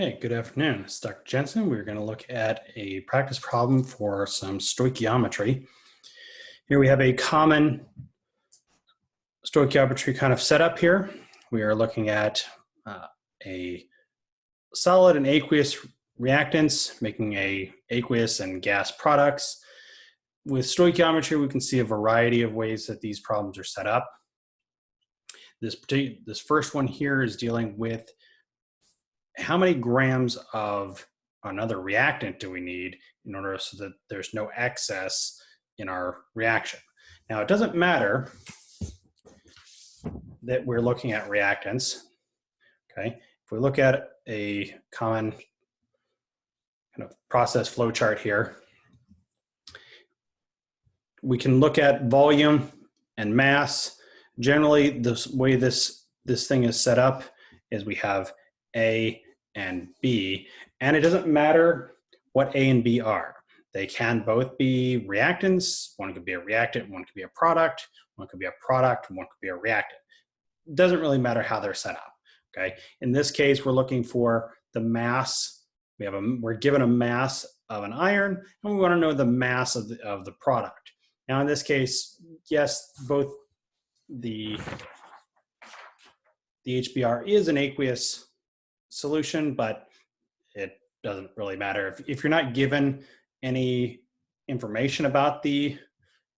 Hey, good afternoon. It's Dr. Jensen. We're going to look at a practice problem for some stoichiometry. Here we have a common stoichiometry kind of setup here. We are looking at a solid and aqueous reactants, making aqueous and gas products. With stoichiometry, we can see a variety of ways that these problems are set up. This first one here is dealing with how many grams of another reactant do we need in order so that there's no excess in our reaction. Now, it doesn't matter that we're looking at reactants, okay? If we look at a common kind of process flow chart here, we can look at volume and mass. Generally, the way this thing is set up is we have A and B, and it doesn't matter what A and B are. They can both be reactants. One could be a reactant, one could be a product, one could be a product, and one could be a reactant. It doesn't really matter how they're set up, okay? In this case, we're looking for the mass. We're given a mass of an iron, and we want to know the mass of the product. Now, in this case, yes, both the HBr is an aqueous solution, but it doesn't really matter. If you're not given any information about the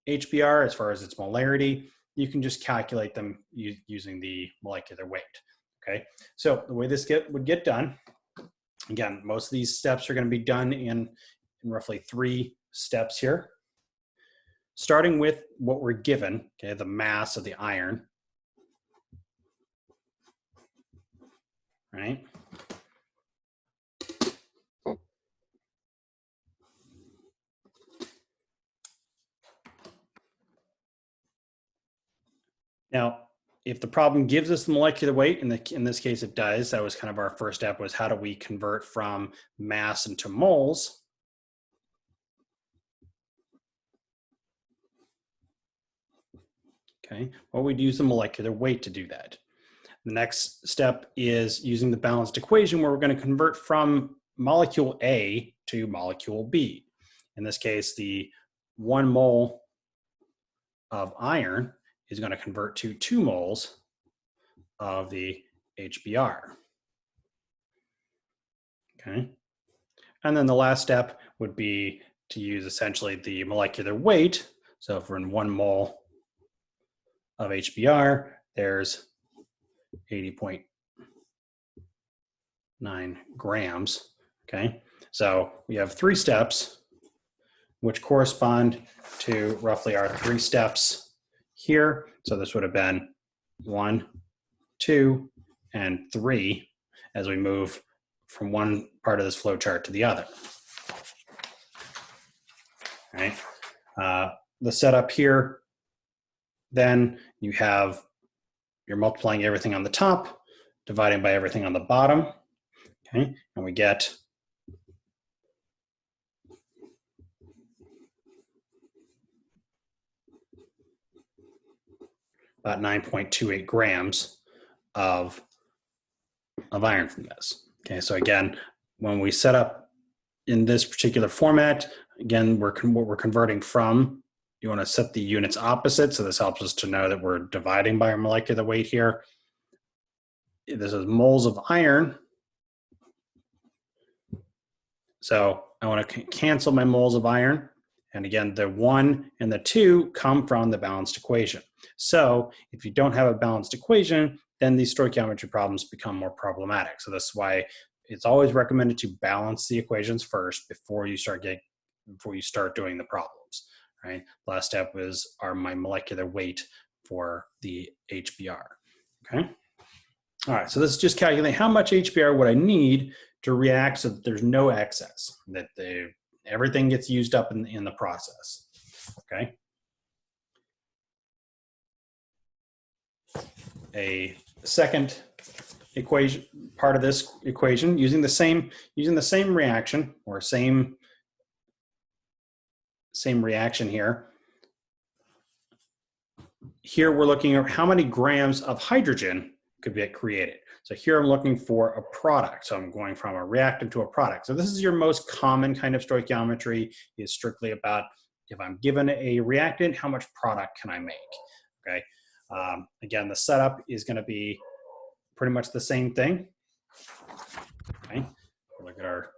HBr as far as its molarity, you can just calculate them using the molecular weight, okay? So the way this would get done, again, most of these steps are going to be done in roughly 3 steps here. Starting with what we're given, okay, the mass of the iron, right? Now, if the problem gives us the molecular weight, in this case it does, that was kind of our first step, was how do we convert from mass into moles? Okay, well, we'd use the molecular weight to do that. The next step is using the balanced equation, where we're going to convert from molecule A to molecule B. In this case, the 1 mole of iron is going to convert to 2 moles of the HBr. Okay. And then the last step would be to use essentially the molecular weight. So if we're in 1 mole of HBr, there's 80.9 grams. Okay. So we have 3 steps, which correspond to roughly our 3 steps here. So this would have been 1, 2, and 3 as we move from one part of this flow chart to the other. All right. The setup here, then you're multiplying everything on the top, dividing by everything on the bottom. Okay, and we get about 9.28 grams of iron from this. Okay, so again, when we set up in this particular format, again, what we're converting from, you want to set the units opposite, so this helps us to know that we're dividing by our molecular weight here. This is moles of iron. So I want to cancel my moles of iron. And again, the 1 and the 2 come from the balanced equation. So if you don't have a balanced equation, then these stoichiometry problems become more problematic. So that's why it's always recommended to balance the equations first before you start doing the problems, right? Last step is my molecular weight for the HBr, okay? All right, so this is just calculating how much HBr would I need to react so that there's no excess, that everything gets used up in the process, okay? A second equation, part of this equation, using the same reaction, or same reaction here. Here we're looking at how many grams of hydrogen could get created. So here I'm looking for a product. So I'm going from a reactant to a product. So this is your most common kind of stoichiometry, is strictly about, if I'm given a reactant, how much product can I make? Okay. Again, the setup is going to be pretty much the same thing. Okay. Look at our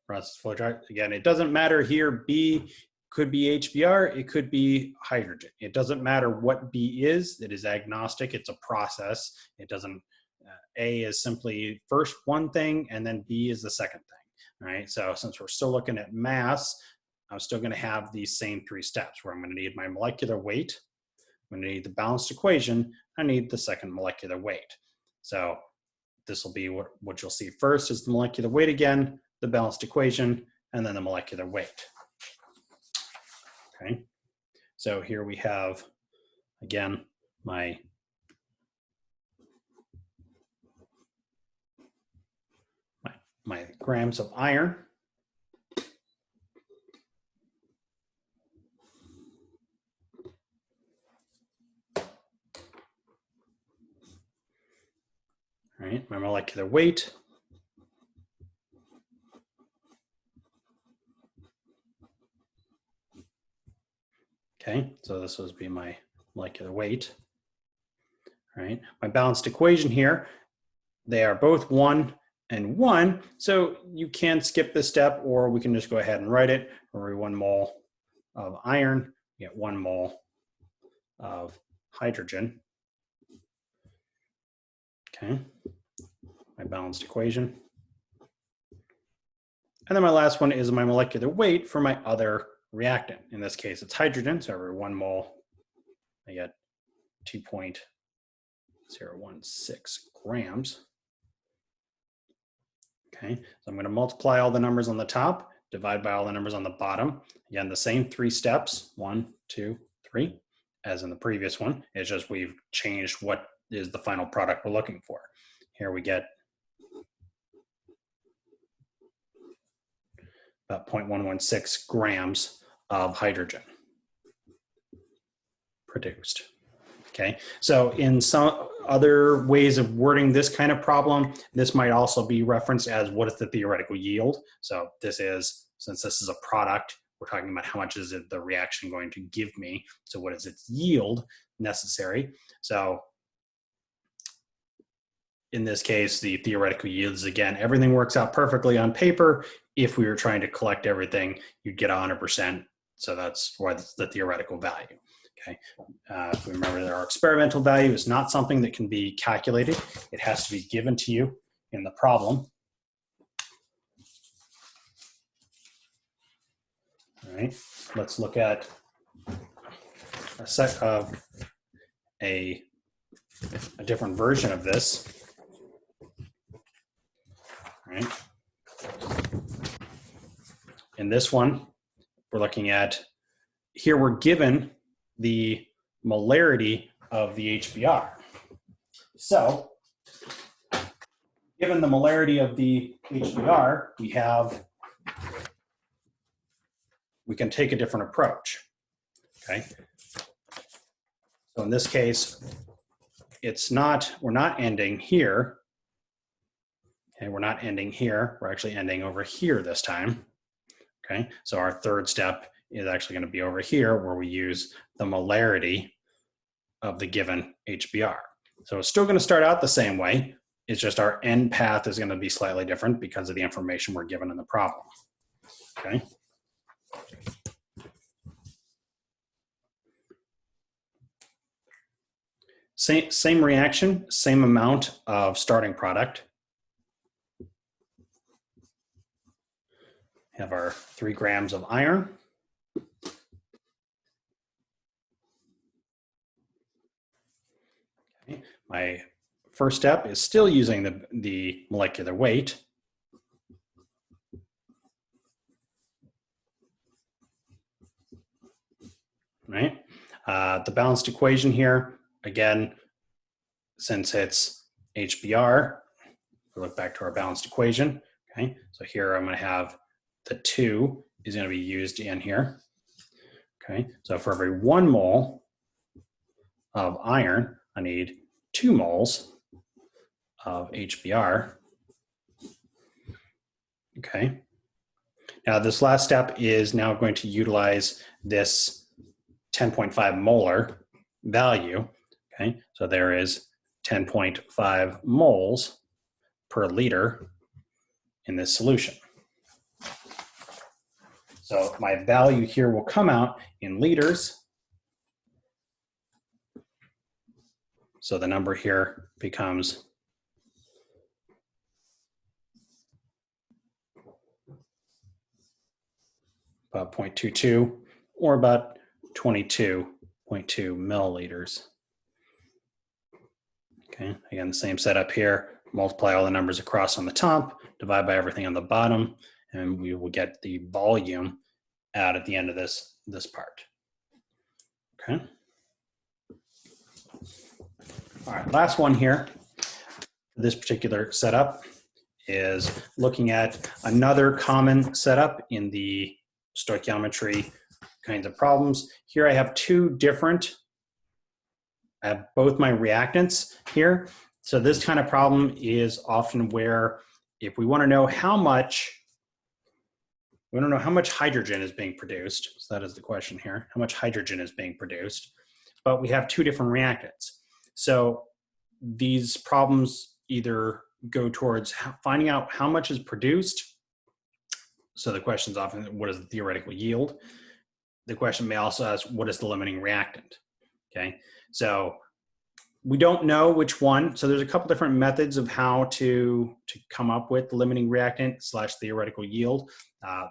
process flow chart. Again, it doesn't matter here. B could be HBr, it could be hydrogen. It doesn't matter what B is. It is agnostic. It's a process. It doesn't, A is simply first one thing, and then B is the second thing. All right. So since we're still looking at mass, I'm still going to have these same 3 steps where I'm going to need my molecular weight. I'm going to need the balanced equation. I need the second molecular weight. So this will be what you'll see first is the molecular weight again, the balanced equation, and then the molecular weight. Okay, so here we have, again, my grams of iron. All right, my molecular weight. Okay, so this would be my molecular weight. All right, my balanced equation here, they are both 1 and 1, so you can skip this step, or we can just go ahead and write it. For every 1 mole of iron, you get 1 mole of hydrogen. Okay, my balanced equation. And then my last one is my molecular weight for my other reactant. In this case, it's hydrogen, so every 1 mole, I get 2.016 grams. Okay, so I'm going to multiply all the numbers on the top, divide by all the numbers on the bottom. Again, the same 3 steps, 1, 2, 3, as in the previous one. It's just we've changed what is the final product we're looking for. Here we get about 0.116 grams of hydrogen produced. Okay, so in some other ways of wording this kind of problem, this might also be referenced as what is the theoretical yield. So this is, since this is a product, we're talking about how much is it the reaction going to give me. So what is its yield necessary? So in this case, the theoretical yield is, again, everything works out perfectly on paper. If we were trying to collect everything, you'd get 100%. So that's why it's the theoretical value. Okay. If we remember that our experimental value is not something that can be calculated. It has to be given to you in the problem. All right. Let's look at a set of a different version of this. All right. In this one, we're looking at, here we're given the molarity of the HBr. So, given the molarity of the HBr, we can take a different approach. Okay. So in this case, we're not ending here. Okay, we're not ending here. We're actually ending over here this time. Okay, so our third step is actually going to be over here where we use the molarity of the given HBr. So it's still going to start out the same way. It's just our end path is going to be slightly different because of the information we're given in the problem. Okay. Same reaction, same amount of starting product. Have our 3 grams of iron. Okay. My first step is still using the molecular weight. Right. The balanced equation here, again, since it's HBr, we look back to our balanced equation. Okay. So here I'm going to have the 2 is going to be used in here. Okay. So for every 1 mole of iron, I need 2 moles of HBr. Okay. Now this last step is now going to utilize this 10.5 molar value. Okay, so there is 10.5 moles per liter in this solution. So my value here will come out in liters. So the number here becomes about 0.22 or about 22.2 milliliters. Okay, again, the same setup here. Multiply all the numbers across on the top, divide by everything on the bottom, and we will get the volume out at the end of this part. Okay. All right, last one here. This particular setup is looking at another common setup in the stoichiometry kinds of problems. Here I have two different, I have both my reactants here. So this kind of problem is often where if we want to know how much, we don't know how much hydrogen is being produced. So that is the question here, how much hydrogen is being produced, but we have two different reactants. So these problems either go towards finding out how much is produced. So the question is often, what is the theoretical yield? The question may also ask, what is the limiting reactant? Okay, so we don't know which one. So there's a couple different methods of how to come up with the limiting reactant / theoretical yield.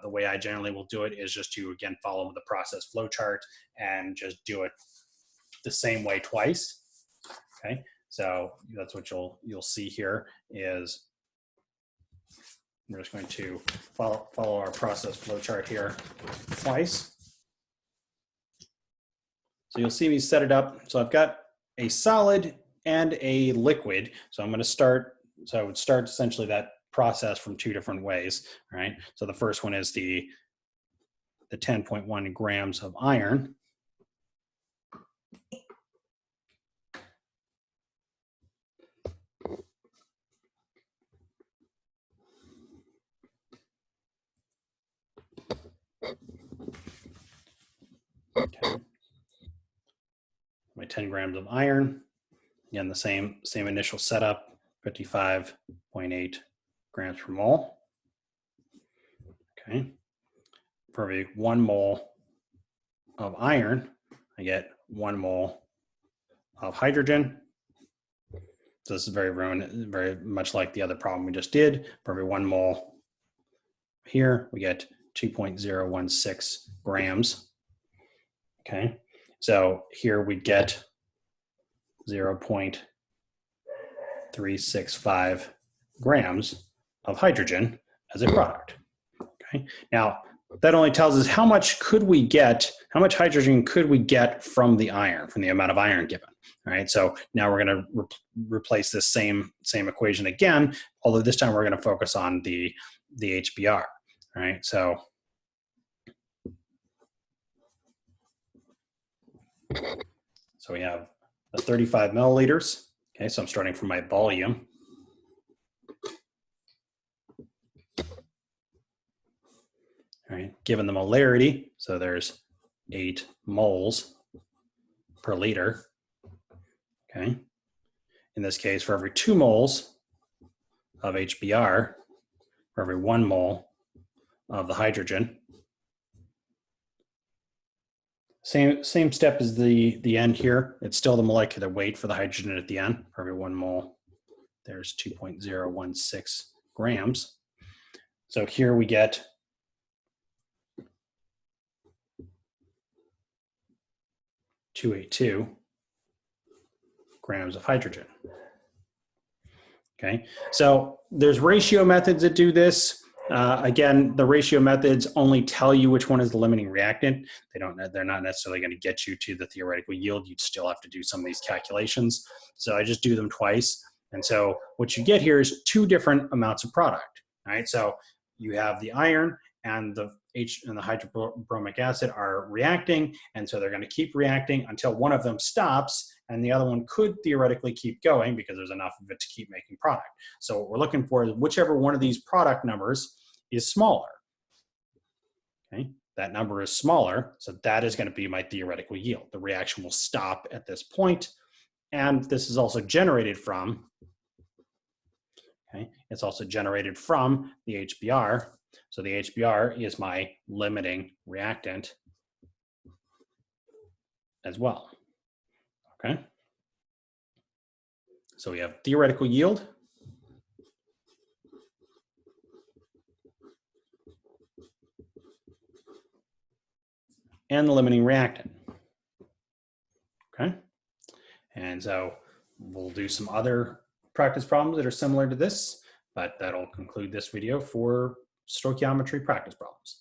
The way I generally will do it is just to, again, follow the process flow chart and just do it the same way twice. Okay, so that's what you'll see here is we're just going to follow our process flow chart here twice. So you'll see me set it up. So I've got a solid and a liquid. So I'm going to start, so I would start essentially that process from two different ways, right? So the first one is the 10.1 grams of iron. Okay. My 10 grams of iron. Again, the same initial setup, 55.8 grams per mole. Okay. For every 1 mole of iron, I get 1 mole of hydrogen. So this is very much like the other problem we just did. For every 1 mole here, we get 2.016 grams. Okay, so here we get 0.365 grams of hydrogen as a product. Okay, now that only tells us how much hydrogen could we get from the iron, from the amount of iron given. All right, so now we're going to replace this same equation again, although this time we're going to focus on the HBr. All right, so we have the 35 milliliters. Okay, so I'm starting from my volume. All right, given the molarity, so there's 8 moles per liter. Okay, in this case, for every 2 moles of HBr, for every 1 mole of the hydrogen. Same step as the end here. It's still the molecular weight for the hydrogen at the end. For every 1 mole, there's 2.016 grams. So here we get 282 grams of hydrogen. Okay, so there's ratio methods that do this. Again, the ratio methods only tell you which one is the limiting reactant. They're not necessarily going to get you to the theoretical yield. You'd still have to do some of these calculations. So I just do them twice. And so what you get here is 2 different amounts of product. All right, so you have the iron and the H and the hydrobromic acid are reacting, and so they're going to keep reacting until one of them stops, and the other one could theoretically keep going because there's enough of it to keep making product. So what we're looking for is whichever one of these product numbers is smaller. Okay, that number is smaller, so that is going to be my theoretical yield. The reaction will stop at this point, and this is also generated from, okay, it's also generated from the HBr. So the HBr is my limiting reactant as well. Okay, so we have theoretical yield, and the limiting reactant. Okay, and so we'll do some other practice problems that are similar to this, but that'll conclude this video for stoichiometry practice problems.